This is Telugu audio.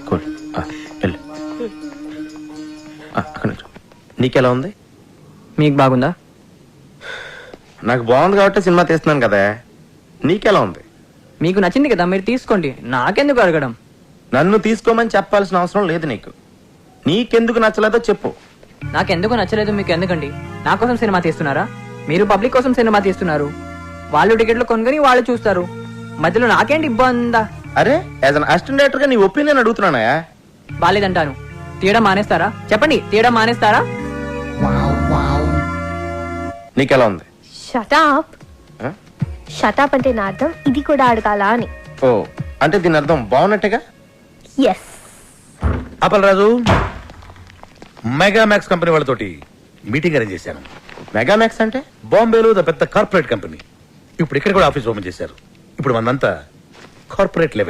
కూల్ వెళ్ళు. అక్కడ నుంచో. నీకెలా ఉంది? మీకు బాగుందా? నాకు బాగుంది కాబట్టి సినిమా తీస్తున్నాను కదా. నీకెలా ఉంది? మీకు నచ్చింది కదా, మీరు తీసుకోండి. నాకెందుకు అడగడం? నన్ను తీసుకోమని చెప్పాల్సిన అవసరం లేదు నీకు. నీకెందుకు నచ్చలేదో చెప్పు. నాకెందుకు నచ్చలేదు మీకు ఎందుకండి? నా కోసం సినిమా తీస్తున్నారా? మీరు పబ్లిక్ కోసం సినిమా తీస్తున్నారు. వాళ్ళు టికెట్లు కొనుగొని వాళ్ళు చూస్తారు. మధ్యలో నాకేంటి ఇబ్బందా? అరే యాజ్ అన్ అసిస్టెంట్ డైరెక్టర్ గా నీ ఒపీనియన్ అడుగుతున్నానా? బాలేదంటాను. తీయడం మానేస్తారా? చెప్పండి, తీయడం మానేస్తారా? నీకెలా ఉంది? షటాప్. షటాప్ అంటే నా అర్థం ఇది కూడా అడగాల అని. ఓ అంటే దీని అర్థం బాగున్నట్టుగా. ఎస్. అప్పలరాజు, మెగామాక్స్ కంపెనీ వాళ్ళతోటి మీటింగ్ అరేంజ్ చేశాను. మెగామాక్స్ అంటే? బాంబేలో ద పెద్ద కార్పొరేట్ కంపెనీ. ఇప్పుడు ఇక్కడ కూడా ఆఫీస్ ఓపెన్ చేశారు. ఇప్పుడు మనంతా కార్పొరేట్ లెవెల్.